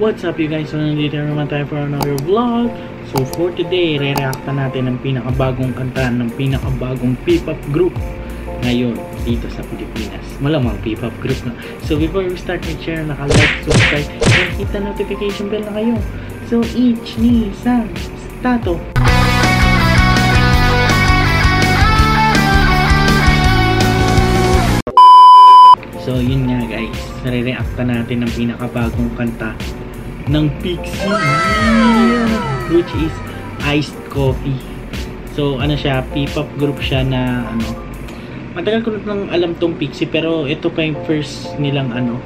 What's up you guys? So nandito naman tayo for another vlog. So for today, re-reacta natin ng pinakabagong kanta ng pinakabagong P-pop group ngayon dito sa Pilipinas. Malamang P-pop group na. So before we start, make sure naka-like, subscribe, and hit the notification bell na kayo. So each ni sang stato. So yun nga guys, re-reacta natin ng pinakabagong kanta ng Pixie, which is Iced Coffee. So ano siya, P-pop group siya na ano, matagal ko nang alam tong Pixie, pero ito pa yung first nilang ano,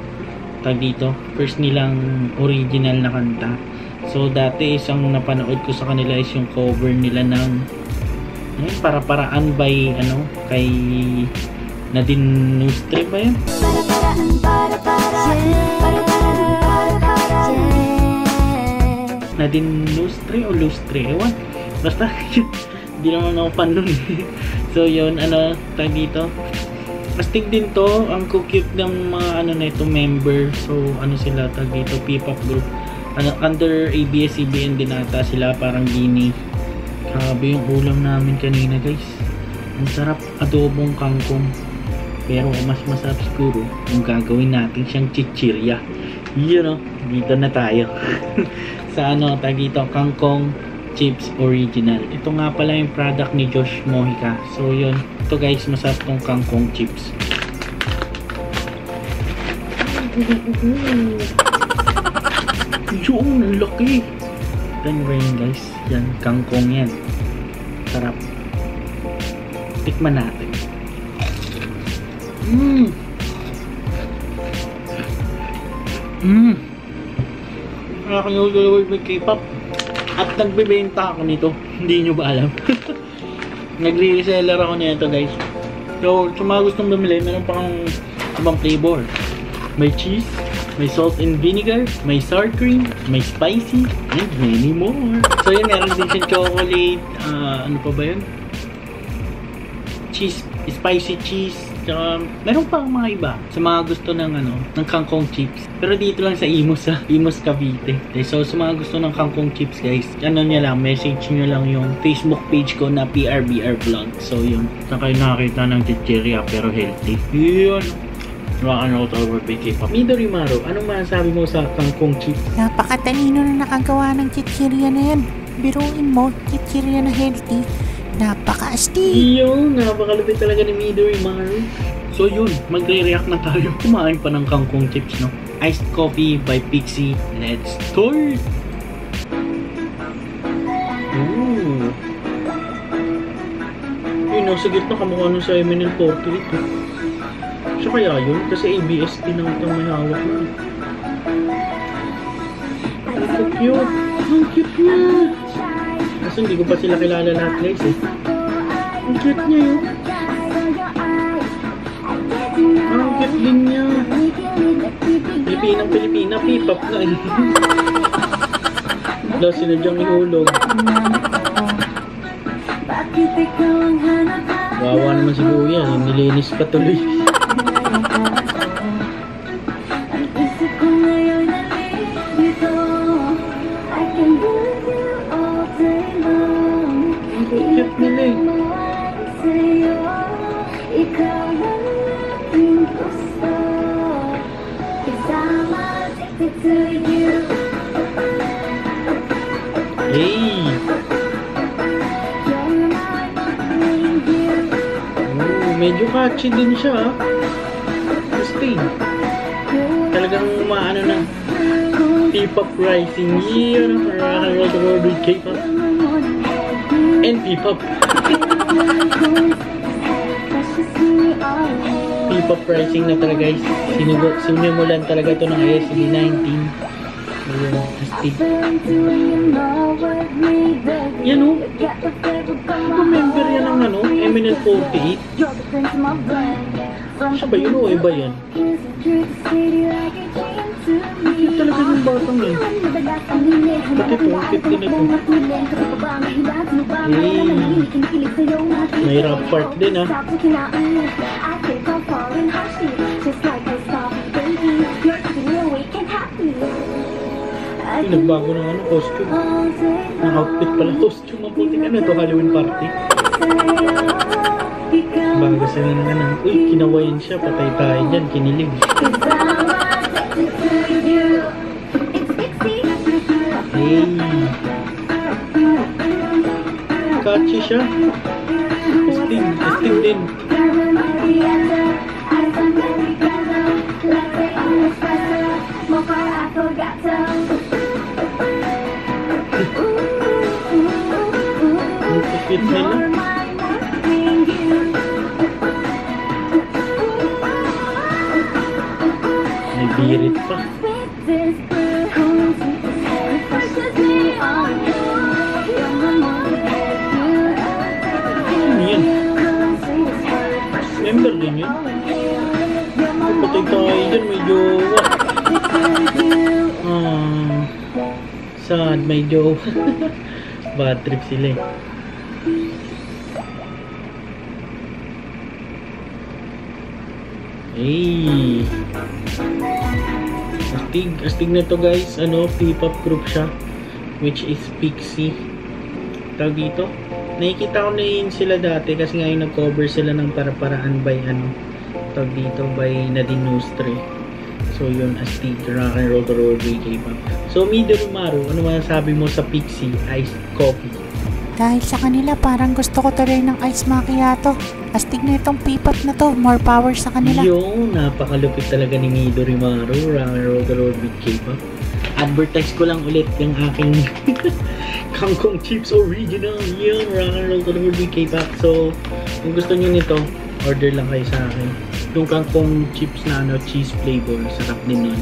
tag dito, first nilang original na kanta. So dati isang napanood ko sa kanila is yung cover nila ng Para-Paraan by ano, kay Nadine Lustre ba yun? Nadine Lustre o Lustre? Ewan. Basta, hindi naman ako fan nun. So yun, ano, tayo dito. Astig din to. Ang cute ng mga ano na ito, member. So ano sila, tag dito, P-pop group. Ano, under ABS-CBN din ata sila, parang gini. Grabe yung ulam namin kanina guys. Ang sarap, adobong kangkong. Pero mas masarap siguro kung gagawin natin siyang chichirya. Yun o, dito na tayo. Sa ano, tag dito, kangkong chips original. Ito nga pala yung product ni Josh Mojica. So yun, ito guys, masarap tong kangkong chips. Yun, ang laki. Then rain guys, yan, kangkong yan. Sarap. Tikman natin. Nakakanyol with K-pop. At nagbibenta ako nito. Hindi nyo ba alam? Nagre-reseller ako nito guys. So, sa mga gustong bumili, meron pa akong ibang flavor. May cheese, may salt and vinegar, may sour cream, may spicy, and many more. So yun, meron din siyang chocolate. Ano pa ba yun? Cheese, spicy cheese. Tsaka, meron pa mga iba sa mga gusto ng ano, ng kangkong chips. Pero dito lang sa Imus, Imus Cavite. Okay, so sa mga gusto ng kangkong chips guys, ano nyo lang, message nyo lang yung Facebook page ko na PRBR Vlog. So yun, saan kayo nakakita ng chichirya pero healthy. Yun. Ano to over K-pop. Midori Maru, anong masasabi mo sa kangkong chips? Napakatalino na nakagawa ng chichirya na yan. Biruin mo, chichirya na healthy. Napaka-astig! Yun, napakalupit talaga ni Midori Maru. So yun, magre-react na tayo. Kumain pa ng kangkong chips, no? Iced Coffee by Pixie. Let's start! Ooh! Yun, nasa gitna kamukha nun sa MNL48. Siya kaya yun? Kasi ABS din ang itong may hawak na. Ang cute! Ang cute niya! Kasi hindi ko pa sila kilala lahat guys eh. Ang cute niya yun. Ang cute din niya. Pilipinang-Pilipina, P-pop na eh. Wala sinadyang ihulog. Wawa naman si Kuya, nilinis pa tuloy. Cute nila eh. Hey! Medyo catchy din siya. Stay. Talagang maano na P-pop rising year. K-pop and P-pop. P-pop rising na talaga guys. Sinimulan talaga ito ng ASCD19. Yan o. Member yan ng ano, MNL48. Siya ba yun o iba yan? Cute talaga yung batang eh. Pati ito, cute din ito. Hey, may rap part din ah. Nagbago ng ano, costume. Ng outfit pala, costume. Ang puting ano ito, Halloween party. Bago sila na ganun. Uy, kinawayan siya. Patay tayo dyan, kinilig. Hey. Catchy siya. Astig din. Ang cute nila. May birit pa. Ano yan? Member din yun. Patay tayo dyan, may jowa. Sad, may jowa. Bad trip sila eh. Hey. Astig na to guys. Ano, P-pop group siya, which is Pixie. Tawag dito. Nakikita ko na yun sila dati kasi ngayon nag-cover sila ng para-paraan by ano, tawag dito, by Nadine Nostre. So yun, astig, rock and roll to roll K-pop. So Midorimaru, ano masasabi mo sa Pixie Iced Coffee? Dahil sa kanila, parang gusto ko tuloy ng ice macchiato. Astig na itong P-pop na to. More power sa kanila. Yung napakalupit talaga ni Midorimaru, rock and roll to roll K-pop. Advertise ko lang ulit yung aking Kangkong Chips Original. Yung rock and roll to roll K-pop. So kung gusto nyo nito, order lang kayo sa akin. Yung Kangkong Chips na ano, cheese flavor, sarap din nun.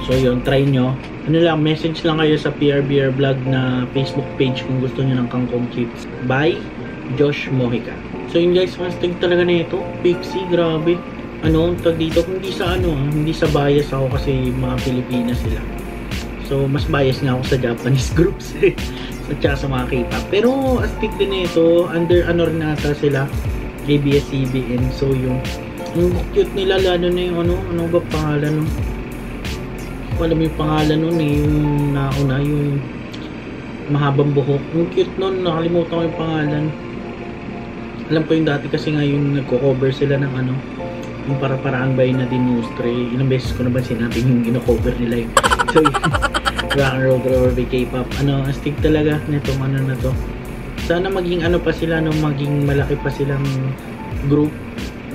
So yun, try nyo. Ano lang, message lang kayo sa PRBR Vlog na Facebook page kung gusto nyo ng Kangkong Chips. By Josh Mojica. So yun guys, mastig talaga na ito. Pixie, grabe. Ano, tag dito, hindi sa ano, hindi sa bias ako kasi mga Pilipinas sila. So mas bias nga ako sa Japanese groups at saka sa mga K-pop. Pero astig din na ito, under ano rin nata sila, ABS-CBN. So yung cute nila, lalo na yung ano ba pangalan nun? Alam mo yung pangalan nun eh, yung nauna, yung mahabang buhok. Yung cute nun, nakalimutan ko yung pangalan. Alam ko yung dati kasi nga yung nagko-cover sila ng ano, yung para-paraan by Nadine Nostre. Ilang beses ko na ba sinabi yung gino-cover nila yun. So yun, rock and roll by K-pop. Ano, astig talaga nitong ano na to. Sana maging ano pa sila, no, maging malaki pa silang group.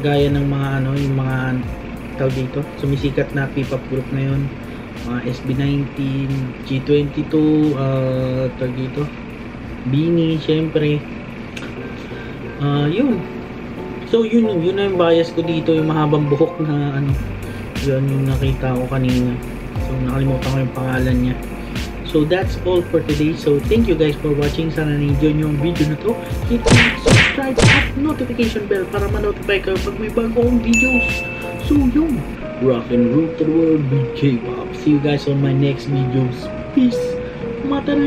Gaya ng mga ano, yung mga tawag dito, sumisikat na P-pop group na yun. SB19, G22, tawag dito, Beanie, syempre. Yun. So yun na yung bias ko dito, yung mahabang buhok na ano, yun yung nakita ko kanina. So nakalimutan ko yung pangalan niya. So that's all for today. So thank you guys for watching. Sana na-enjoy nyo yung video na to. Hit like, subscribe, at notification bell para ma-notify kayo pag may bagong videos. So yun, rock and roll to the world with K-pop. See you guys on my next videos. Peace. Matara.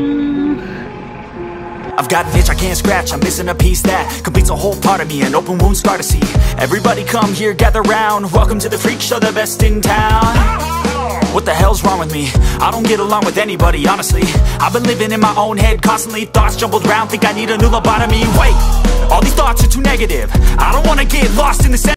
I've got an itch I can't scratch, I'm missing a piece that completes a whole part of me, an open wound scar to see. Everybody come here, gather round, welcome to the freak show, the best in town. What the hell's wrong with me? I don't get along with anybody, honestly. I've been living in my own head constantly, thoughts jumbled round, think I need a new lobotomy. Wait, all these thoughts are too negative, I don't wanna get lost in the center.